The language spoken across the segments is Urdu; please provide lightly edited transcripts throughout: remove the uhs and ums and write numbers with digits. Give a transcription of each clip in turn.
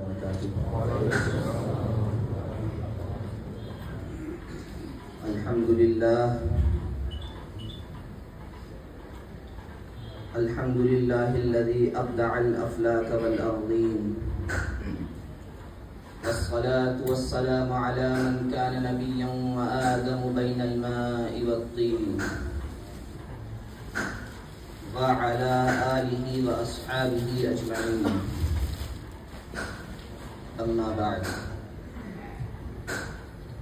وبركاته. الحمد لله الذي أبدع الأفلاك والأرضين، والصلاة والسلام على من كان نبيا وآدم بين الماء والطين، وعلى آله وأصحابه أجمعين. أما بعد،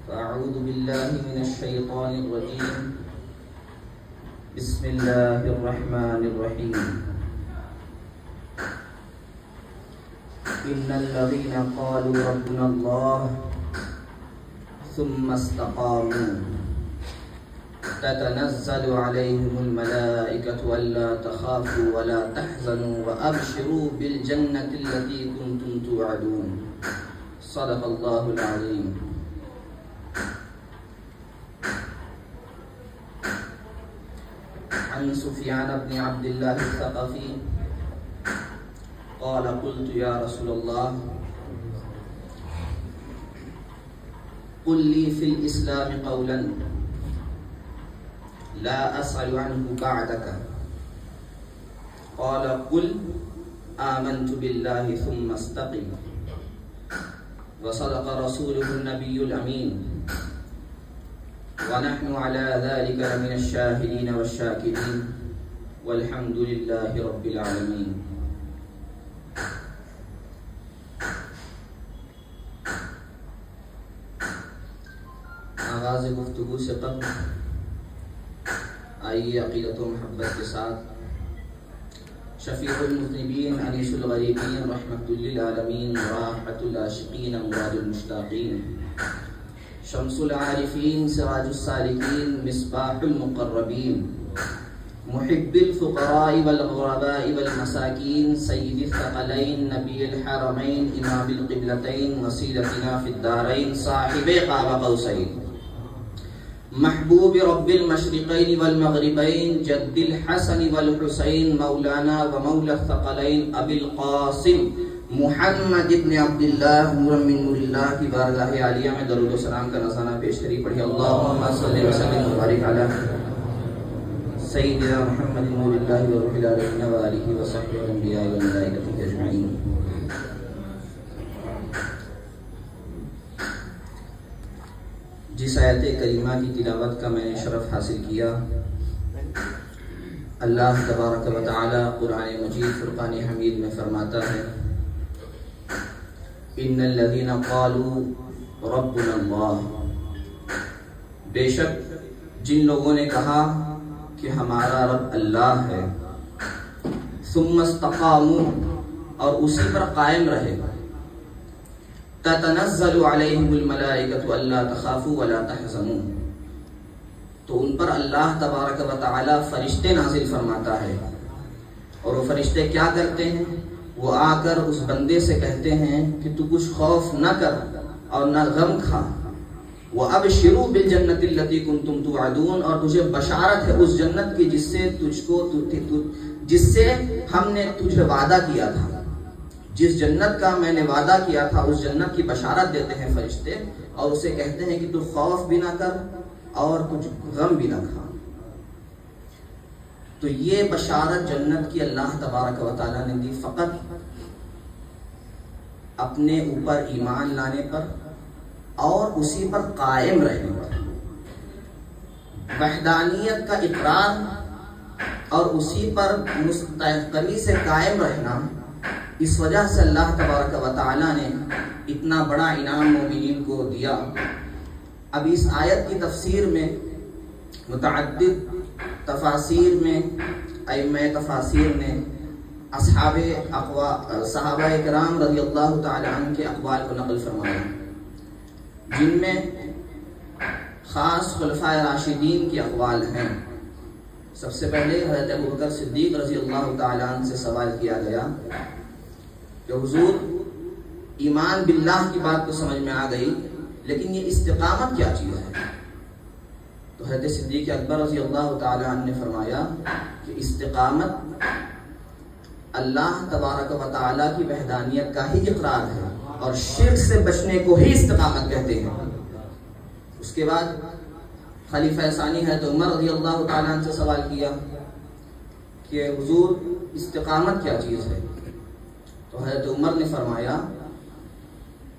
فأعوذ بالله من الشيطان الرجيم. بسم الله الرحمن الرحيم. إن الذين قالوا ربنا الله ثم استقاموا تتنزل عليهم الملائكة ألا تخافوا ولا تحزنوا وأبشروا بالجنة التي كنتم توعدون. صدق الله العظيم. عن سفيان بن عبد الله الثقفي قال قلت يا رسول الله قل لي في الإسلام قولا لا أسأل عنه بعدك. قال قل آمنت بالله ثم استقم. وصدق رسوله النبي الأمين، ونحن على ذلك لمن الشاهدين والشاكرين، والحمد لله رب العالمين. آغاز گفتگو سے قبل آئیے عقیدت و محبت کے ساتھ شفیع المذنبین انیس الغریبین رحمت للعالمین راحت العاشقین مراد المشتاقین شمس العارفین سراج السالکین مصباح المقربین محب الفقراء والغرباء والمساکین سید الثقلین نبی الحرمین امام القبلتین وسیلتنا فی الدارین صاحب قاب قوسین محبوب رب المشرقین والمغربین جد الحسن والحسین مولانا ومولا الثقلین ابی القاسم محمد ابن عبداللہ نور من نور اللہ کی بارگاہ عالیہ میں درود و سلام کا نذرانہ پیش کری. پڑھی اللہم صلی وسلم وبارک علی سیدنا محمد نور اللہ وروح العالمین وآلہ وصحبہ والانبیاء والملائکۃ اجمعین. جس آیت کریمہ کی تلاوت کا میں نے شرف حاصل کیا، اللہ تبارک و تعالی قرآن مجید فرقان حمید میں فرماتا ہے ان الذین قالوا ربنا اللہ، بے شک جن لوگوں نے کہا کہ ہمارا رب اللہ ہے، ثم استقاموا اور اسی پر قائم رہے، تتنزل علیہم الملائکۃ الا تخافوا ولا تحزنوا، تو ان پر اللہ تبارک و تعالی فرشتے نازل فرماتا ہے، اور وہ فرشتے کیا کرتے ہیں؟ وہ آ کر اس بندے سے کہتے ہیں کہ تو کچھ خوف نہ کر اور نہ غم کھا، وَأَبْشِرُوا بِالْجَنَّةِ الَّتِي كُنْتُمْ تُوعَدُونَ، اور تجھے بشارت ہے اس جنت کی جس سے ہم نے تجھے وعدہ کیا تھا، جس جنت کا میں نے وعدہ کیا تھا اس جنت کی بشارت دیتے ہیں فرشتے، اور اسے کہتے ہیں کہ تو خوف بھی نہ کر اور کچھ غم بھی نہ کھا. تو یہ بشارت جنت کی اللہ تبارک و تعالیٰ نے دی فقط اپنے اوپر ایمان لانے پر اور اسی پر قائم رہنے پر. وحدانیت کا اقرار اور اسی پر مستحقی سے قائم رہنا، اس وجہ سے اللہ تبارک و تعالیٰ نے اتنا بڑا انعام مومنین کو دیا. اب اس آیت کی تفسیر میں متعدد تفاسیر میں ائمہ تفاسیر نے صحابہ کرام رضی اللہ تعالی عنہ کے اقوال کو نقل فرمایا، جن میں خاص خلفائے راشدین کے اقوال ہیں. سب سے پہلے حضرت ابوبکر صدیق رضی اللہ تعالی عنہ سے سوال کیا گیا کہ حضور ایمان باللہ کی بات تو سمجھ میں آ گئی، لیکن یہ استقامت کیا چیز ہے؟ تو حضرت صدیق اکبر رضی اللہ تعالی عنہ نے فرمایا کہ استقامت اللہ تبارک و تعالی کی وحدانیت کا ہی اقرار ہے اور شرک سے بچنے کو ہی استقامت کہتے ہیں۔ اس کے بعد خلیفہ ثانی حضرت عمر رضی اللہ تعالیٰ عنہ سے سوال کیا کہ حضور استقامت کیا چیز ہے؟ تو حضرت عمر نے فرمایا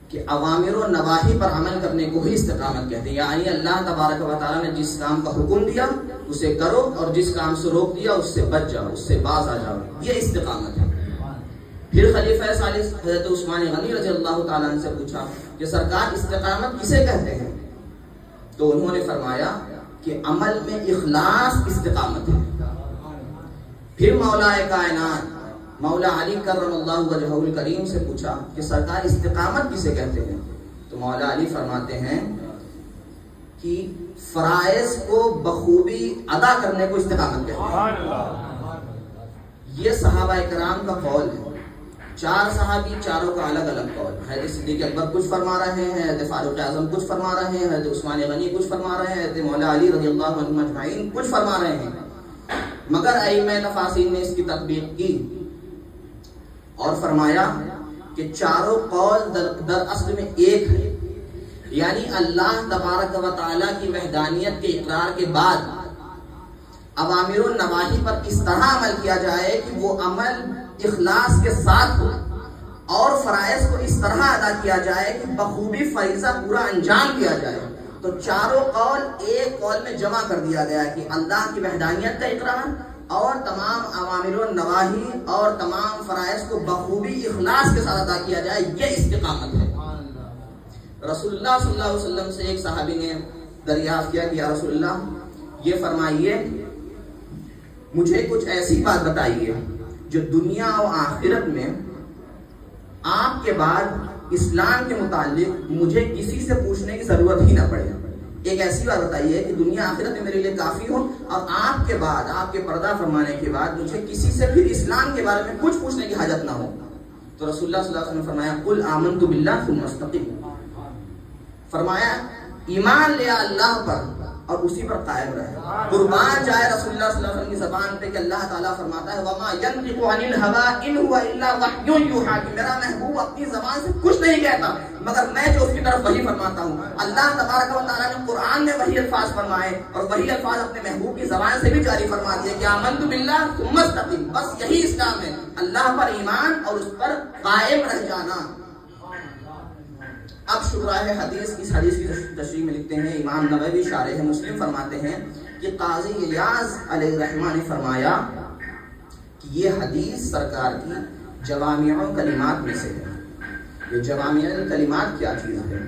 کہ اوامر و نواہی پر عمل کرنے کو ہی استقامت کہتے ہیں، یعنی اللہ تبارک و تعالیٰ نے جس کام کا حکم دیا اسے کرو اور جس کام سے روک دیا اس سے بچ جاؤ، اس سے باز آ جاؤ، یہ استقامت ہے۔ پھر خلیفہ ثالث حضرت عثمان غنی رضی اللہ تعالیٰ عنہ سے پوچھا کہ سرکار استقامت کسے کہتے ہیں؟ تو انہوں نے فرمایا کہ عمل میں اخلاص استقامت ہے۔ پھر مولا کائنات مولا علی کرم اللہ وجہہ الکریم سے پوچھا کہ سرکار استقامت کسے کہتے ہیں؟ تو مولا علی فرماتے ہیں کہ فرائض کو بخوبی ادا کرنے کو استقامت کہتے ہیں۔ یہ صحابہ کرام کا قول ہے۔ 4 صحابی، چاروں کا الگ الگ قول۔ حضرت صدیق اکبر کچھ فرما رہے ہیں، حضرت فاروق اعظم کچھ فرما رہے ہیں، حضرت عثمان غنی کچھ فرما رہے ہیں، حضرت مولا علی رضی اللہ عنہ اجمعین کچھ فرما رہے ہیں، مگر ائمہ تفاسیر نے اس کی تطبیق کی اور فرمایا کہ چاروں قول در اصل میں ایک ہے، یعنی اللہ تبارک و تعالیٰ کی وحدانیت کے اقرار کے بعد اوامر و نواہی پر اس طرح عمل کیا جائے کہ وہ عمل اخلاص کے ساتھ ہو، اور فرائض کو اس طرح ادا کیا جائے کہ بخوبی فریضہ پورا انجام دیا جائے۔ تو چاروں قول ایک قول میں جمع کر دیا گیا کہ اللہ کی وحدانیت کا اقرار اور تمام اوامر و نواہی اور تمام فرائض کو بخوبی اخلاص کے ساتھ ادا کیا جائے، یہ استقامت ہے۔ رسول اللہ صلی اللہ علیہ وسلم سے ایک صحابی نے دریافت کیا کہ یا رسول اللہ یہ فرمائیے مجھے کچھ ایسی بات بتائیے جو دنیا و آخرت میں آپ کے بعد اسلام کے متعلق مجھے کسی سے پوچھنے کی ضرورت ہی نہ پڑے۔ ایک ایسی بات بتائیے کہ دنیا آخرت میں میرے لیے کافی ہو اور آپ کے بعد، آپ کے پردہ فرمانے کے بعد مجھے کسی سے پھر اسلام کے بارے میں کچھ پوچھنے کی حاجت نہ ہو۔ تو رسول اللہ صلی اللہ علیہ وسلم نے فرمایا قل آمنت باللہ ثم استقم، فرمایا ایمان لیا اللہ پر اور اسی پر قائم رہے۔ قربان جائے رسول اللہ صلی اللہ علیہ وسلم کی زبان پہ کہ اللہ تعالیٰ فرماتا ہے وَمَا يَنْطِقُ عَنِ الْهَوَىٰ إِنْ هُوَ إِلَّا وَحْيٌ يُوحَىٰ، کہ میرا محبوب اپنی زبان سے کچھ نہیں کہتا مگر میں جو اس کی طرف وحی فرماتا ہوں۔ اللہ تبارک و تعالیٰ نے قرآن میں وہی الفاظ فرمائے اور وہی الفاظ اپنے محبوب کی زبان سے بھی جاری فرما دیے کہ آمنت باللہ ثم استقم، بس یہی اسلام ہے، اللہ پر ایمان اور اس پر قائم رہ جانا۔ اب شراح حدیث اس حدیث کی تشریح میں لکھتے ہیں امام نووی شارح مسلم فرماتے ہیں کہ قاضی الیاس علیہ الرحمہ نے فرمایا کہ یہ حدیث سرکار کی جوامع کلمات میں سے ہے۔ یہ جوامع کلمات کیا چیز ہے؟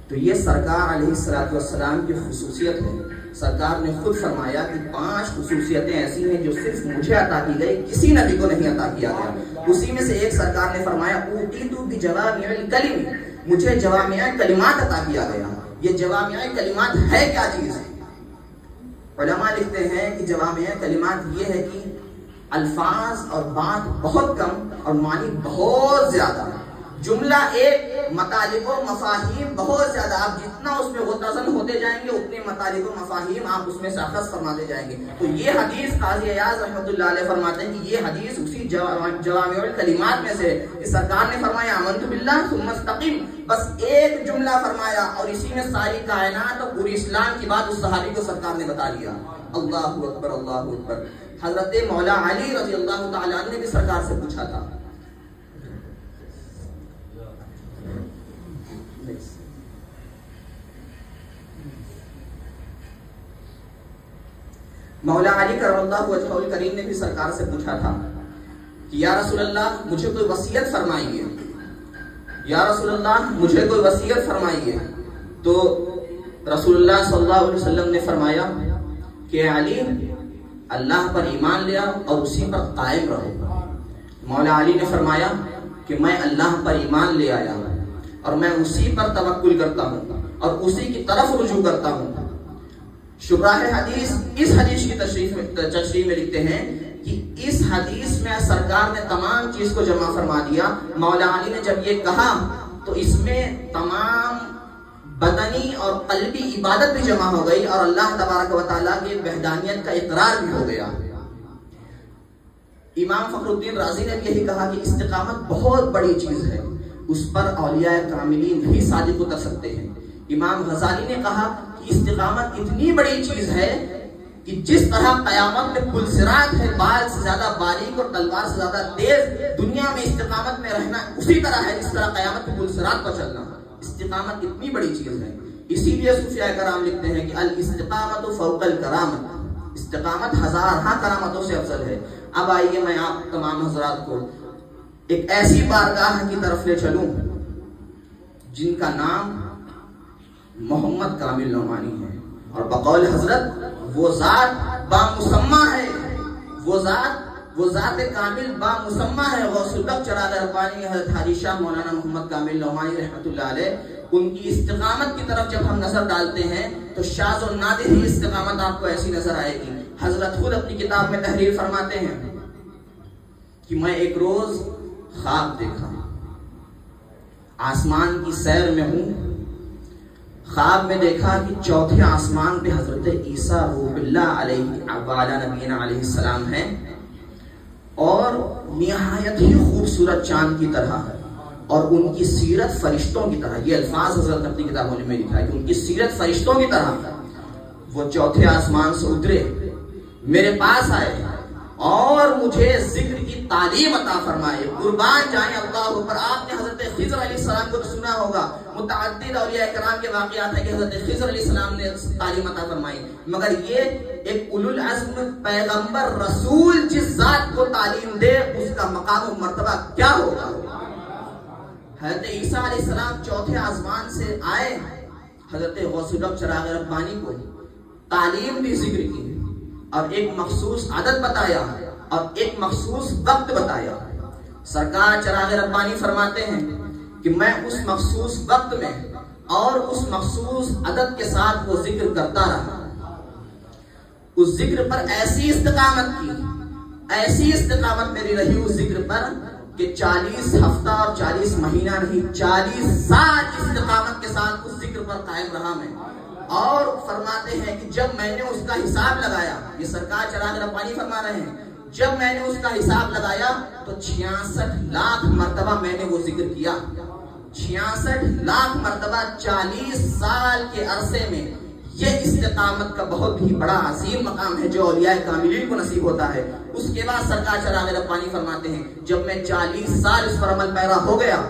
تو یہ سرکار علیہ السلام کی خصوصیت ہے۔ سرکار نے خود فرمایا کہ 5 خصوصیتیں ایسی ہیں جو صرف مجھے عطا کی گئی، کسی نبی کو نہیں عطا کیا گیا۔ اسی میں سے ایک سرکار نے فرمایا اوتیت بجوامع الکلم، مجھے جوامع کلمات عطا کیا گیا۔ یہ جوامع کلمات ہے کیا چیز؟ علماء لکھتے ہیں کہ جوامع کلمات یہ ہے کہ الفاظ اور بات بہت کم اور معنی بہت زیادہ، جملہ ایک، مطالب و مفاہیم بہت زیادہ۔ آپ جتنا اس میں غوطہ ہوتے جائیں گے اتنے مطالب و مفاہیم آپ اس میں سے اخذ فرماتے جائیں گے۔ تو یہ حدیث قاضی ایاز رحمۃ اللہ علیہ فرماتے ہیں کہ یہ حدیث اسی جوامع الکلمات میں سے کہ سرکار نے فرمایا آمنت باللہ ثم استقم، بس ایک جملہ فرمایا اور اسی میں ساری کائنات اور پوری اسلام کی بات اس صحابی کو سرکار نے بتا دیا۔ اللہ اکبر اللہ اکبر۔ حضرت مولا علی رضی اللہ تعالیٰ عنہ نے بھی سرکار سے پوچھا تھا۔ مولا علی کرم اللہ وجہہ الکریم نے بھی سرکار سے پوچھا تھا کہ یا رسول اللہ مجھے کوئی وصیت فرمائیے، یا رسول اللہ مجھے کوئی وصیت فرمائیے۔ تو رسول اللہ صلی اللہ علیہ وسلم نے فرمایا کہ علی اللہ پر ایمان لے آؤ اور اسی پر قائم رہو۔ مولا علی نے فرمایا کہ میں اللہ پر ایمان لے آیا اور میں اسی پر توکل کرتا ہوں اور اسی کی طرف رجوع کرتا ہوں۔ شراح حدیث اس حدیث کی تشریح میں لکھتے ہیں کہ اس حدیث میں سرکار نے تمام چیز کو جمع فرما دیا۔ مولا علی نے جب یہ کہا تو اس میں تمام بدنی اور قلبی عبادت بھی جمع ہو گئی اور اللہ تبارک و تعالیٰ کی وحدانیت کا اقرار بھی ہو گیا۔ امام فخر الدین رازی نے بھی یہی کہا کہ استقامت بہت بڑی چیز ہے، اس پر اولیاء کاملین بھی صادق اتر سکتے ہیں۔ امام غزالی نے کہا کہ استقامت اتنی بڑی چیز ہے کہ جس طرح قیامت میں پل صراط ہے، بال سے زیادہ باریک اور تلوار سے زیادہ تیز، دنیا میں استقامت میں رہنا اسی طرح ہے جس طرح قیامت میں پل صراط پر چلنا۔ استقامت اتنی بڑی چیز ہے، اسی لیے صوفیاء کرام لکھتے ہیں کہ الاستقامت فوق الکرامت، استقامت ہزارہ کرامتوں سے افضل ہے۔ اب آئیے میں آپ تمام حضرات کو ایک ایسی بارگاہ کی طرف لے چلوں جن کا نام محمد کامل نعمانی ہے، اور بقول حضرت وہ ذات بامسمہ ہے، وہ ذات کامل بامسمہ ہے۔ غوث البق چراغ ربانی حضرت حاجی شاہ مولانا محمد کامل نعمانی رحمۃ اللہ علیہ، ان کی استقامت کی طرف جب ہم نظر ڈالتے ہیں تو شاذ و نادر ہی استقامت آپ کو ایسی نظر آئے گی۔ حضرت خود اپنی کتاب میں تحریر فرماتے ہیں کہ میں ایک روز خواب دیکھا، آسمان کی سیر میں ہوں، خواب میں دیکھا کہ چوتھے آسمان پہ حضرت عیسیٰ روح اللہ علیہ وعلی نبینا علیہ السلام ہیں، اور نہایت ہی خوبصورت چاند کی طرح ہے، اور ان کی سیرت فرشتوں کی طرح، یہ الفاظ حضرت اپنی کتابوں میں لکھا ہے کہ ان کی سیرت فرشتوں کی طرح ہے۔ وہ چوتھے آسمان سے اترے، میرے پاس آئے اور مجھے ذکر کی تعلیم عطا فرمائے۔ قربان جائیں اللہ پر، آپ نے حضرت خضر علیہ السلام کو سنا ہوگا، متعدد اولیاء کرام کے واقعات ہیں کہ حضرت خضر علیہ السلام نے تعلیم عطا فرمائی، مگر یہ ایک اولو العزم پیغمبر رسول جس ذات کو تعلیم دے اس کا مقام و مرتبہ کیا ہوگا۔ حضرت عیسیٰ علیہ السلام چوتھے آسمان سے آئے، حضرت غوث البق چراغ ربانی کو تعلیم بھی ذکر کی، اور ایک مخصوص عدد بتایا اور ایک مخصوص وقت بتایا۔ سرکار چراغ ربانی فرماتے ہیں کہ میں اس مخصوص وقت میں اور اس مخصوص عدد کے ساتھ وہ ذکر کرتا رہا، اس ذکر پر ایسی استقامت میری رہی اس ذکر پر کہ 40 ہفتہ اور 40 مہینہ نہیں، 40 سال استقامت کے ساتھ اس ذکر پر قائم رہا میں۔ اور فرماتے ہیں کہ جب میں نے اس کا حساب لگایا، یہ سرکار چراغ ربانی فرما رہے ہیں، جب میں نے اس کا حساب لگایا تو 66 لاکھ مرتبہ میں نے وہ ذکر کیا۔ 66 لاکھ مرتبہ 40 سال کے عرصے میں، یہ استقامت کا بہت ہی بڑا عظیم مقام ہے جو اولیاء کاملین کو نصیب ہوتا ہے۔ اس کے بعد سرکار چراغ ربانی فرماتے ہیں جب میں 40 سال اس پر عمل پیرا ہو گیا،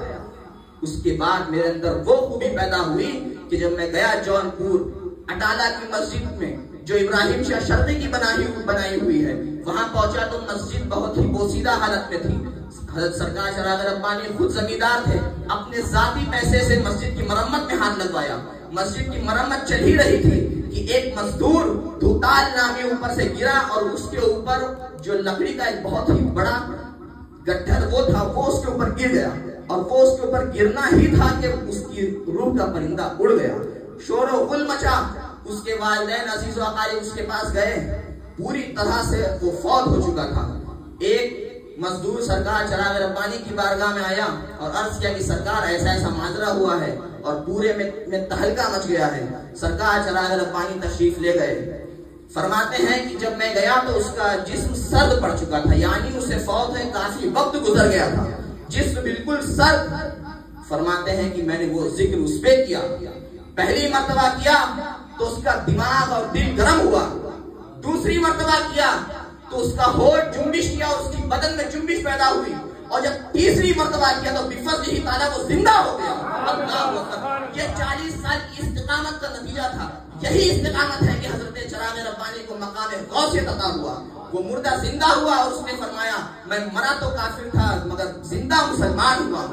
اس کے بعد میرے اندر وہ خوبی پیدا ہوئی کہ جب میں گیا جون پور اٹالہ کی مسجد میں جو ابراہیم شاہ شرقی کی بنائی ہوئی ہے، وہاں پہنچا تو مسجد بہت ہی بوسیدہ حالت میں تھی۔ حضرت سرکار چراغ ربانی خود زمیندار تھے، اپنے ذاتی پیسے سے مسجد کی مرمت میں ہاتھ لگوایا۔ مسجد کی مرمت چل ہی رہی تھی کہ ایک مزدور دھوتال نامی اوپر سے گرا، اور اس کے اوپر جو لکڑی کا ایک بہت ہی بڑا گٹھر وہ تھا، وہ اس کے اوپر گر گیا، اور وہ اس کے اوپر گرنا ہی تھا کہ اس کی روح کا پرندہ اڑ گیا۔ شور و غل مچا، اس کے والدین عزیز و اقارب اس کے پاس گئے، پوری طرح سے وہ فوت ہو چکا تھا۔ ایک مزدور سرکار چراغ ربانی کی بارگاہ میں آیا اور عرض کیا کہ سرکار ایسا ایسا ماجرا ہوا ہے اور پورے میں تہلکہ مچ گیا ہے۔ سرکار چراغ ربانی تشریف لے گئے، فرماتے ہیں کہ جب میں گیا تو اس کا جسم سرد پڑ چکا تھا، یعنی اسے فوت ہے کافی وقت گزر گیا تھا، جسم بالکل سرد۔ فرماتے ہیں کہ میں نے وہ ذکر اس پہ کیا، پہلی مرتبہ کیا تو اس کا دماغ اور دل گرم ہوا، دوسری مرتبہ کیا تو اس کا ہونٹ جنبش کیا، اس کی بدن میں جنبش پیدا ہوئی، اور جب تیسری مرتبہ کیا تو بفضلہ تعالیٰ وہ زندہ ہو گیا۔ اللہ اکبر! یہ 40 سال کی استقامت کا نتیجہ تھا۔ یہی استقامت ہے کہ حضرت چراغ ربانی کو مقام غوثیت عطا ہوا، وہ مردہ زندہ ہوا، اور اس نے فرمایا میں مرا تو کافر تھا مگر زندہ مسلمان ہوا۔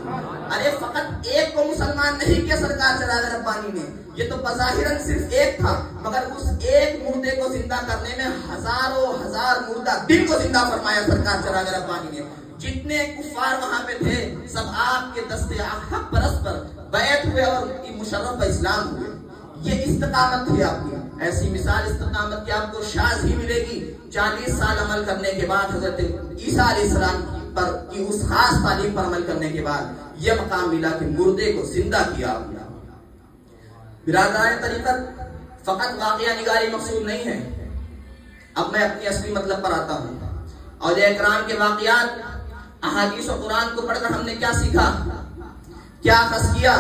ارے فقط ایک کو مسلمان نہیں کیا سرکار چراغ ربانی نے، یہ تو بظاہراً صرف ایک تھا، مگر اس ایک مردے کو زندہ کرنے میں ہزاروں ہزار مردہ دل کو زندہ فرمایا سرکار چراغ ربانی نے۔ جتنے کفار وہاں پہ تھے سب آپ کے دستے حق پرست پر بیعت ہوئے اور مشرف اسلام ہوئے۔ یہ استقامت تھی آپ کی، ایسی مثال استقامت کی آپ کو شاذ ہی ملے گی۔ 40 سال عمل کرنے کے بعد حضرت عیسیٰ علیہ السلام پر کی اس خاص تعلیم پر عمل کرنے کے بعد یہ مقام ملا کہ مردے کو زندہ کیا آپ نے۔ برادران طریقت، فقط واقعہ نگاری مقصود نہیں ہے۔ اب میں اپنی اصلی مطلب پر آتا ہوں۔ اولیاء کرام کے واقعات، احادیث و قرآن کو پڑھ کر ہم نے کیا سیکھا؟ کیا تزکیہ.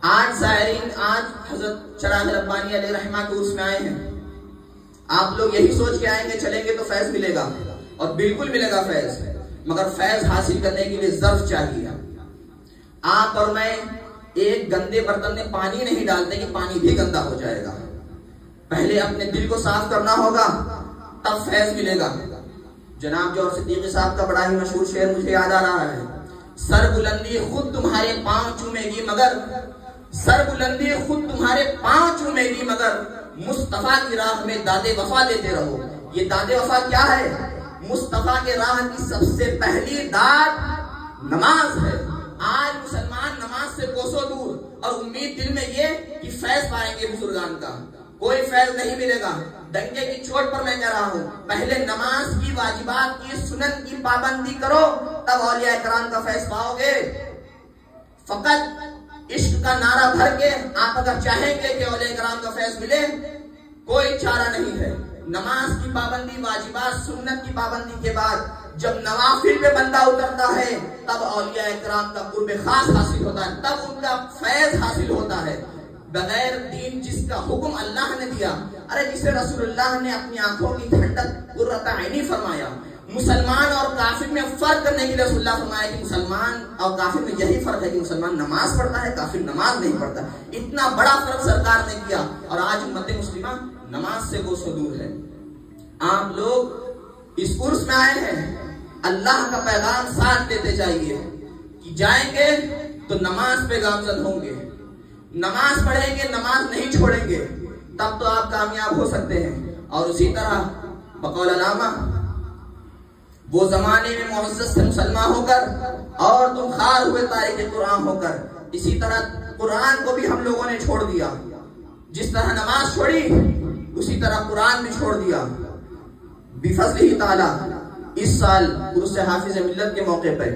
آج زائرین آج حضرت چراغ ربانی علیہ رحمہ کے عرس میں آئے ہیں. آپ لوگ یہی سوچ کے آئیں گے چلیں گے تو فیض ملے گا، اور بالکل ملے گا فیض، مگر فیض حاصل کرنے کے لیے ظرف چاہیے. آپ اور میں ایک گندے برتن میں پانی نہیں ڈالتے کہ پانی بھی گندا ہو جائے گا. پہلے اپنے دل کو صاف کرنا ہوگا، تب فیض ملے گا. جناب جوہر صدیقی صاحب کا بڑا ہی مشہور شعر مجھے یاد آ رہا ہے. سر بلندی خود تمہارے پاؤں چومے گی مگر، سر بلندی خود تمہارے پاؤں چومے گی مگر، مصطفیٰ کی راہ میں داد وفا دیتے رہو. یہ داد وفا کیا ہے؟ مصطفیٰ کے راہ کی سب سے پہلی داد نماز ہے. آج مسلمان نماز سے کوسوں دور، اور امید دل میں یہ کہ فیض پائیں گے بزرگان کا. کوئی فیض نہیں ملے گا. ڈنکے کی چوٹ پر میں کہہ رہا ہوں، پہلے نماز کی واجبات کی سنن کی پابندی کرو، تب اولیاء کرام کا فیض پاؤ گے. فقط عشق کا نعرہ بھر کے آپ اگر چاہیں گے کہ اولیاء کرام کا فیض ملے، کوئی چارہ نہیں ہے. نماز کی پابندی، واجبات سنت کی پابندی کے بعد جب نوافل پہ بندہ اترتا ہے، تب اولیاء کرام کا قرب خاص حاصل ہوتا ہے، تب ان کا فیض حاصل ہوتا ہے. بغیر دین جس کا حکم اللہ نے دیا، ارے جسے رسول اللہ نے اپنی آنکھوں کی ٹھنڈک قرۃ عینی فرمایا. مسلمان اور کافر میں فرق کرنے کے لیے رسول اللہ فرمایا کہ مسلمان اور کافر میں یہی فرق ہے کہ مسلمان نماز پڑھتا ہے، کافر نماز نہیں پڑھتا. اتنا بڑا فرق سرکار نے کیا، اور آج امت مسلمہ نماز سے کوسوں دور ہے. آپ لوگ اس عرس میں آئے ہیں، اللہ کا پیغام ساتھ دیتے جائیے کہ جائیں گے تو نماز پہ گامزن ہوں گے، نماز پڑھیں گے، نماز نہیں چھوڑیں گے، تب تو آپ کامیاب ہو سکتے ہیں. اور اسی طرح بقول علامہ، وہ زمانے میں معزز سے مسلمان ہو کر اور تم خار ہوئے تارک قرآن ہو کر. اسی طرح قرآن کو بھی ہم لوگوں نے چھوڑ دیا. جس طرح نماز چھوڑی اسی طرح قرآن بھی چھوڑ دیا. بفضلہ تعالی اس سال عرس حافظ ملت کے موقع پر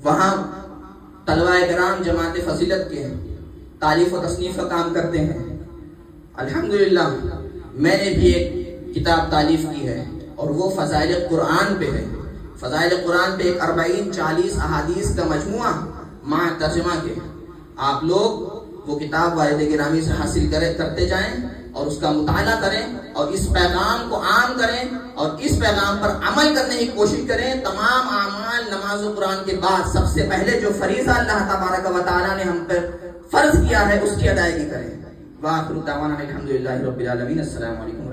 وہاں طلبہ کرام جماعت فضیلت کے تالیف و تصنیف کا کام کرتے ہیں. الحمدللہ میں نے بھی ایک کتاب تالیف کی ہے، اور وہ فضائل قرآن پہ ہے. فضائل قرآن پہ ایک 40 احادیث کا مجموعہ مع ترجمہ کے. آپ لوگ وہ کتاب والد گرامی سے حاصل کرتے جائیں اور اس کا مطالعہ کریں، اور اس پیغام کو عام کریں، اور اس پیغام پر عمل کرنے کی کوشش کریں. تمام اعمال نماز و قرآن کے بعد سب سے پہلے جو فریضہ اللہ تبارک و تعالیٰ نے ہم پر فرض کیا ہے اس کی ادائیگی کریں. وآخر دعوانا الحمدللہ رب العالمین. السلام علیکم.